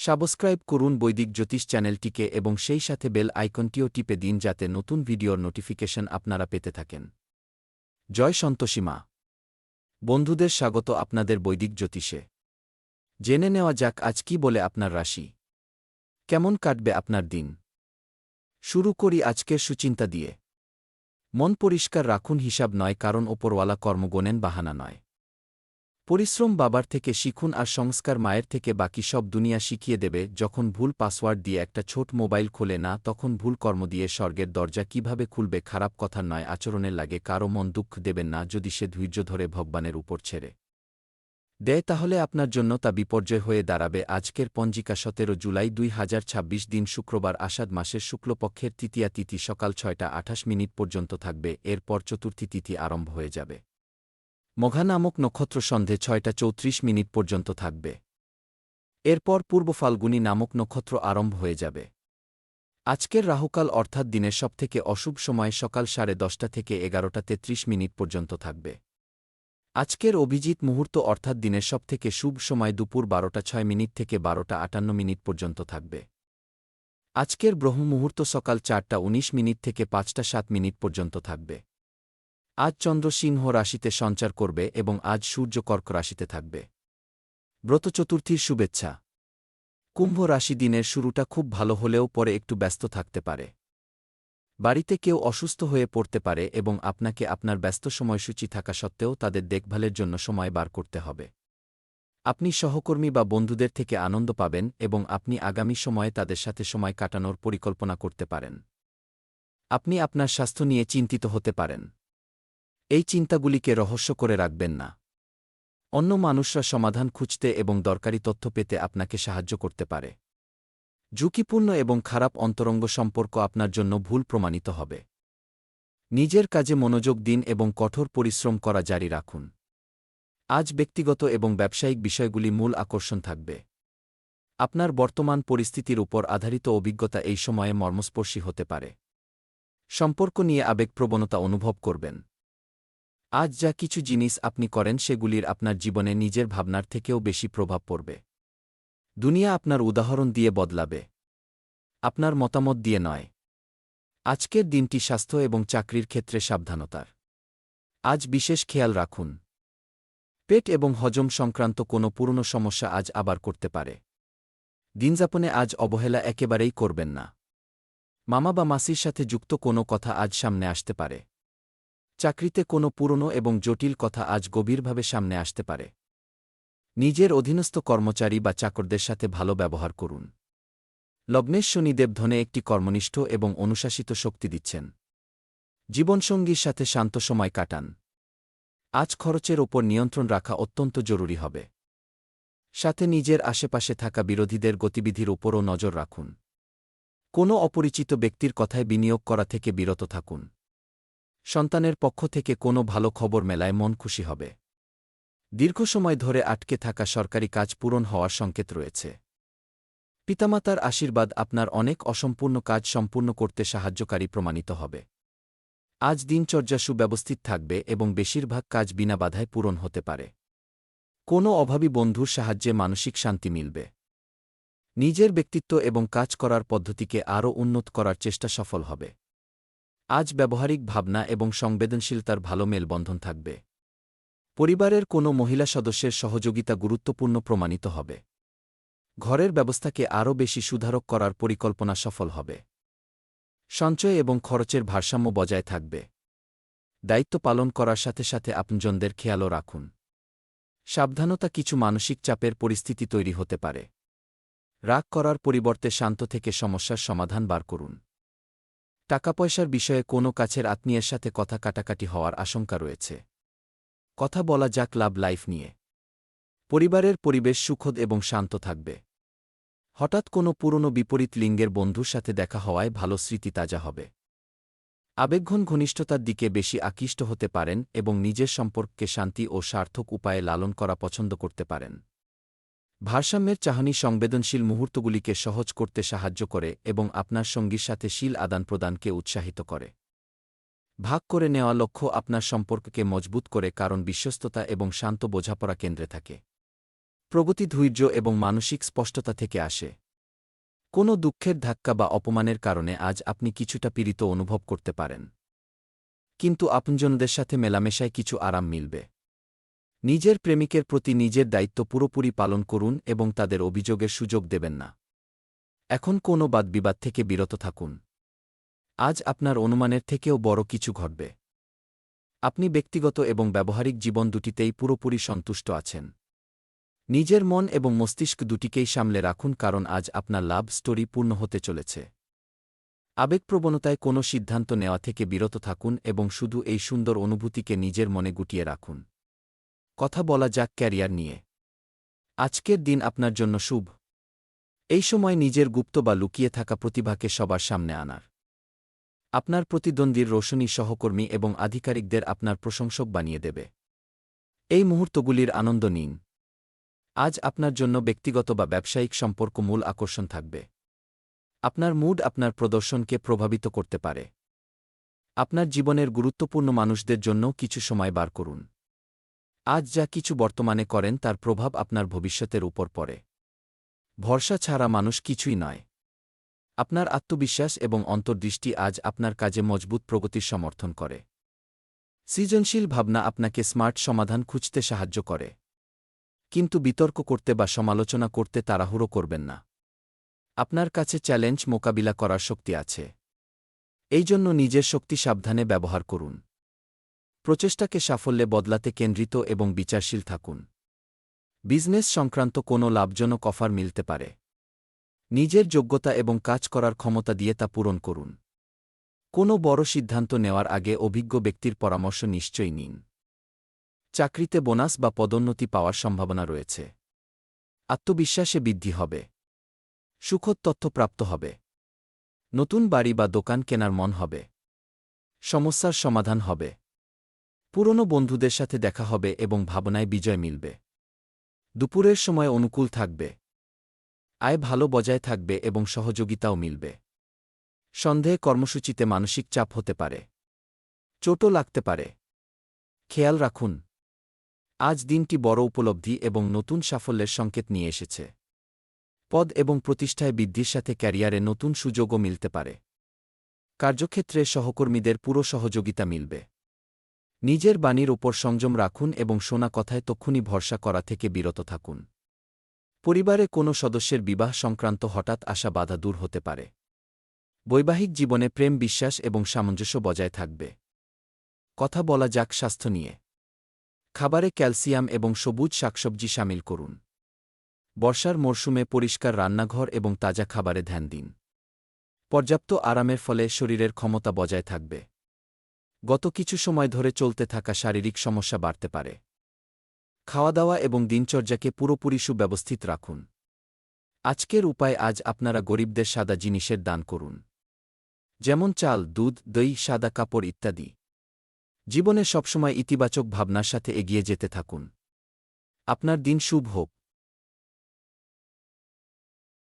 Subscribe করুন বৈদিক জ্যোতিষ চ্যানেলটিকে এবং সেই সাথে বেল আইকনটিও টিপে দিন যাতে নতুন ভিডিওর নোটিফিকেশন আপনারা পেতে থাকেন। জয় সন্তোষী মা। বন্ধুদের স্বাগত আপনাদের বৈদিক জ্যোতিষে। জেনে নেওয়া যাক আজ কি বলে আপনার রাশি। কেমন কাটবে আপনার দিন। শুরু করি আজকের সুচিন্তা দিয়ে। মন পরিষ্কার রাখুন, হিসাব নয়, কারণ ওপরওয়ালা কর্ম গোনেন, বাহানা নয়। পরিশ্রম বাবার থেকে শিখুন আর সংস্কার মায়ের থেকে, বাকি সব দুনিয়া শিখিয়ে দেবে। যখন ভুল পাসওয়ার্ড দিয়ে একটা ছোট মোবাইল খোলে না, তখন ভুল কর্ম দিয়ে স্বর্গের দরজা কিভাবে খুলবে। খারাপ কথা নয়, আচরণের লাগে কারো মন দুঃখ দেবেন না। যদি সে ধৈর্য ধরে ভগবানের উপর ছেড়ে দেয় তাহলে আপনার জন্য তা বিপর্যয় হয়ে দাঁড়াবে। আজকের পঞ্জিকা 17 জুলাই 2026, দিন শুক্রবার, আষাঢ় মাসের শুক্লপক্ষের তৃতীয়া তিথি সকাল 6টা 28 পর্যন্ত থাকবে। এরপর চতুর্থী তিথি আরম্ভ হয়ে যাবে। মঘা নামক নক্ষত্র সন্ধে 6টা 34 পর্যন্ত থাকবে। এরপর পূর্ব ফাল্গুনী নামক নক্ষত্র আরম্ভ হয়ে যাবে। আজকের রাহুকাল অর্থাৎ দিনের সবথেকে অশুভ সময় সকাল 10:30 থেকে 11টা 33 পর্যন্ত থাকবে। আজকের অভিজিৎ মুহূর্ত অর্থাৎ দিনের সবথেকে শুভ সময় দুপুর 12টা 6 থেকে 12টা 58 পর্যন্ত থাকবে। আজকের ব্রহ্ম মুহূর্ত সকাল 4টা 19 থেকে 5টা 7 পর্যন্ত থাকবে। আজ চন্দ্র সিংহ রাশিতে সঞ্চার করবে এবং আজ সূর্য কর্ক রাশিতে থাকবে। ব্রত চতুর্থীর শুভেচ্ছা। কুম্ভ রাশি, দিনের শুরুটা খুব ভালো হলেও পরে একটু ব্যস্ত থাকতে পারে। বাড়িতে কেউ অসুস্থ হয়ে পড়তে পারে এবং আপনাকে আপনার ব্যস্ত সময়সূচি থাকা সত্ত্বেও তাদের দেখভালের জন্য সময় বার করতে হবে। আপনি সহকর্মী বা বন্ধুদের থেকে আনন্দ পাবেন এবং আপনি আগামী সময়ে তাদের সাথে সময় কাটানোর পরিকল্পনা করতে পারেন। আপনি আপনার স্বাস্থ্য নিয়ে চিন্তিত হতে পারেন। এই চিন্তাগুলিকে রহস্য করে রাখবেন না। অন্য মানুষরা সমাধান খুঁজতে এবং দরকারি তথ্য পেতে আপনাকে সাহায্য করতে পারে। ঝুঁকিপূর্ণ এবং খারাপ অন্তরঙ্গ সম্পর্ক আপনার জন্য ভুল প্রমাণিত হবে। নিজের কাজে মনোযোগ দিন এবং কঠোর পরিশ্রম করা জারি রাখুন। আজ ব্যক্তিগত এবং ব্যবসায়িক বিষয়গুলি মূল আকর্ষণ থাকবে। আপনার বর্তমান পরিস্থিতির উপর আধারিত অভিজ্ঞতা এই সময়ে মর্মস্পর্শী হতে পারে। সম্পর্ক নিয়ে আবেগপ্রবণতা অনুভব করবেন। আজ যা কিছু জিনিস আপনি করেন সেগুলির আপনার জীবনে নিজের ভাবনার থেকেও বেশি প্রভাব পড়বে। দুনিয়া আপনার উদাহরণ দিয়ে বদলাবে, আপনার মতামত দিয়ে নয়। আজকের দিনটি স্বাস্থ্য এবং চাকরির ক্ষেত্রে সাবধানতার। আজ বিশেষ খেয়াল রাখুন। পেট এবং হজম সংক্রান্ত কোনো পুরনো সমস্যা আজ আবার করতে পারে। দিনযাপনে আজ অবহেলা একেবারেই করবেন না। মামা বা মাসির সাথে যুক্ত কোনো কথা আজ সামনে আসতে পারে। চাকরিতে কোনো পুরনো এবং জটিল কথা আজ গভীরভাবে সামনে আসতে পারে। নিজের অধীনস্থ কর্মচারী বা চাকরদের সাথে ভালো ব্যবহার করুন। লগ্নের শনিদেব ধনে একটি কর্মনিষ্ঠ এবং অনুশাসিত শক্তি দিচ্ছেন। জীবনসঙ্গীর সাথে শান্ত সময় কাটান। আজ খরচের ওপর নিয়ন্ত্রণ রাখা অত্যন্ত জরুরি হবে। সাথে নিজের আশেপাশে থাকা বিরোধীদের গতিবিধির উপরও নজর রাখুন। কোনো অপরিচিত ব্যক্তির কথায় বিনিয়োগ করা থেকে বিরত থাকুন। সন্তানের পক্ষ থেকে কোনো ভালো খবর মেলায় মন খুশি হবে। দীর্ঘ সময় ধরে আটকে থাকা সরকারি কাজ পূরণ হওয়ার সংকেত রয়েছে। পিতামাতার আশীর্বাদ আপনার অনেক অসম্পূর্ণ কাজ সম্পূর্ণ করতে সাহায্যকারী প্রমাণিত হবে। আজ দিনচর্যা সুব্যবস্থিত থাকবে এবং বেশিরভাগ কাজ বিনা বাধায় পূরণ হতে পারে। কোনো অভাবী বন্ধুর সাহায্যে মানসিক শান্তি মিলবে। নিজের ব্যক্তিত্ব এবং কাজ করার পদ্ধতিকে আরও উন্নত করার চেষ্টা সফল হবে। আজ ব্যবহারিক ভাবনা এবং সংবেদনশীলতার ভালো মেলবন্ধন থাকবে। পরিবারের কোনো মহিলা সদস্যের সহযোগিতা গুরুত্বপূর্ণ প্রমাণিত হবে। ঘরের ব্যবস্থাকে আরও বেশি সুধারক করার পরিকল্পনা সফল হবে। সঞ্চয় এবং খরচের ভারসাম্য বজায় থাকবে। দায়িত্ব পালন করার সাথে সাথে আপনজনদের খেয়ালও রাখুন। সাবধানতা, কিছু মানসিক চাপের পরিস্থিতি তৈরি হতে পারে। রাগ করার পরিবর্তে শান্ত থেকে সমস্যার সমাধান বার করুন। টাকাপয়সার বিষয়ে কোনো কাছের আত্মীয়ের সাথে কথা কাটাকাটি হওয়ার আশঙ্কা রয়েছে। কথা বলা যাক লাভ লাইফ নিয়ে। পরিবারের পরিবেশ সুখদ এবং শান্ত থাকবে। হঠাৎ কোনো পুরনো বিপরীত লিঙ্গের বন্ধুর সাথে দেখা হওয়ায় ভালো স্মৃতি তাজা হবে। আবেগঘন ঘনিষ্ঠতার দিকে বেশি আকৃষ্ট হতে পারেন এবং নিজের সম্পর্ককে শান্তি ও সার্থক উপায়ে লালন করা পছন্দ করতে পারেন। ভারসাম্যের চাহনি সংবেদনশীল মুহূর্তগুলিকে সহজ করতে সাহায্য করে এবং আপনার সঙ্গীর সাথে শীল আদান প্রদানকে উৎসাহিত করে। ভাগ করে নেওয়া লক্ষ্য আপনার সম্পর্ককে মজবুত করে, কারণ বিশ্বস্ততা এবং শান্ত বোঝাপড়া কেন্দ্রে থাকে। প্রগতি ধৈর্য এবং মানসিক স্পষ্টতা থেকে আসে। কোনো দুঃখের ধাক্কা বা অপমানের কারণে আজ আপনি কিছুটা পীড়িত অনুভব করতে পারেন। কিন্তু আপনজনদের সাথে মেলামেশায় কিছু আরাম মিলবে। নিজের প্রেমিকের প্রতি নিজের দায়িত্ব পুরোপুরি পালন করুন এবং তাদের অভিযোগের সুযোগ দেবেন না। এখন কোনো বাদবিবাদ থেকে বিরত থাকুন। আজ আপনার অনুমানের থেকেও বড় কিছু ঘটবে। আপনি ব্যক্তিগত এবং ব্যবহারিক জীবন দুটিতেই পুরোপুরি সন্তুষ্ট আছেন। নিজের মন এবং মস্তিষ্ক দুটিকেই সামলে রাখুন, কারণ আজ আপনার লাভ স্টোরি পূর্ণ হতে চলেছে। আবেগপ্রবণতায় কোনো সিদ্ধান্ত নেওয়া থেকে বিরত থাকুন এবং শুধু এই সুন্দর অনুভূতিকে নিজের মনে গুটিয়ে রাখুন। কথা বলা যাক ক্যারিয়ার নিয়ে। আজকের দিন আপনার জন্য শুভ। এই সময় নিজের গুপ্ত বা লুকিয়ে থাকা প্রতিভাকে সবার সামনে আনার। আপনার প্রতিদ্বন্দ্বীর রোশনী সহকর্মী এবং আধিকারিকদের আপনার প্রশংসক বানিয়ে দেবে। এই মুহূর্তগুলির আনন্দ নিন। আজ আপনার জন্য ব্যক্তিগত বা ব্যবসায়িক সম্পর্ক মূল আকর্ষণ থাকবে। আপনার মুড আপনার প্রদর্শনকে প্রভাবিত করতে পারে। আপনার জীবনের গুরুত্বপূর্ণ মানুষদের জন্য কিছু সময় বার করুন। আজ যা কিছু বর্তমানে করেন তার প্রভাব আপনার ভবিষ্যতের উপর পড়ে। ভরসা ছাড়া মানুষ কিছুই নয়। আপনার আত্মবিশ্বাস এবং অন্তর্দৃষ্টি আজ আপনার কাজে মজবুত প্রগতির সমর্থন করে। সৃজনশীল ভাবনা আপনাকে স্মার্ট সমাধান খুঁজতে সাহায্য করে। কিন্তু বিতর্ক করতে বা সমালোচনা করতে তাড়াহুড়ো করবেন না। আপনার কাছে চ্যালেঞ্জ মোকাবিলা করার শক্তি আছে। এই জন্য নিজের শক্তি সাবধানে ব্যবহার করুন। প্রচেষ্টাকে সাফল্যে বদলাতে কেন্দ্রিত এবং বিচারশীল থাকুন। বিজনেস সংক্রান্ত কোনো লাভজনক অফার মিলতে পারে। নিজের যোগ্যতা এবং কাজ করার ক্ষমতা দিয়ে তা পূরণ করুন। কোনো বড় সিদ্ধান্ত নেওয়ার আগে অভিজ্ঞ ব্যক্তির পরামর্শ নিশ্চয়ই নিন। চাকরিতে বোনাস বা পদোন্নতি পাওয়ার সম্ভাবনা রয়েছে। আত্মবিশ্বাসে বৃদ্ধি হবে। সুখদ তথ্য প্রাপ্ত হবে। নতুন বাড়ি বা দোকান কেনার মন হবে। সমস্যার সমাধান হবে। পুরনো বন্ধুদের সাথে দেখা হবে এবং ভাবনায় বিজয় মিলবে। দুপুরের সময় অনুকূল থাকবে। আয় ভালো বজায় থাকবে এবং সহযোগিতাও মিলবে। সন্দেহে কর্মসূচিতে মানসিক চাপ হতে পারে। চোটও লাগতে পারে। খেয়াল রাখুন। আজ দিনটি বড় উপলব্ধি এবং নতুন সাফল্যের সংকেত নিয়ে এসেছে। পদ এবং প্রতিষ্ঠায় বৃদ্ধির সাথে ক্যারিয়ারে নতুন সুযোগও মিলতে পারে। কার্যক্ষেত্রে সহকর্মীদের পুরো সহযোগিতা মিলবে। নিজের বাণীর উপর সংযম রাখুন এবং শোনা কথায় তক্ষুনি ভরসা করা থেকে বিরত থাকুন। পরিবারে কোনো সদস্যের বিবাহ সংক্রান্ত হঠাৎ আসা বাধা দূর হতে পারে। বৈবাহিক জীবনে প্রেম বিশ্বাস এবং সামঞ্জস্য বজায় থাকবে। কথা বলা যাক স্বাস্থ্য নিয়ে। খাবারে ক্যালসিয়াম এবং সবুজ শাকসবজি শামিল করুন। বর্ষার মরশুমে পরিষ্কার রান্নাঘর এবং তাজা খাবারে ধ্যান দিন। পর্যাপ্ত আরামের ফলে শরীরের ক্ষমতা বজায় থাকবে। গত কিছু সময় ধরে চলতে থাকা শারীরিক সমস্যা বাড়তে পারে। খাওয়া দাওয়া এবং দিনচর্যাকে পুরোপুরি সুব্যবস্থিত রাখুন। আজকের উপায় আজ আপনারা গরিবদের সাদা জিনিসের দান করুন। যেমন চাল দুধ দই সাদা কাপড় ইত্যাদি। জীবনে সবসময় ইতিবাচক ভাবনার সাথে এগিয়ে যেতে থাকুন। আপনার দিন শুভ হোক।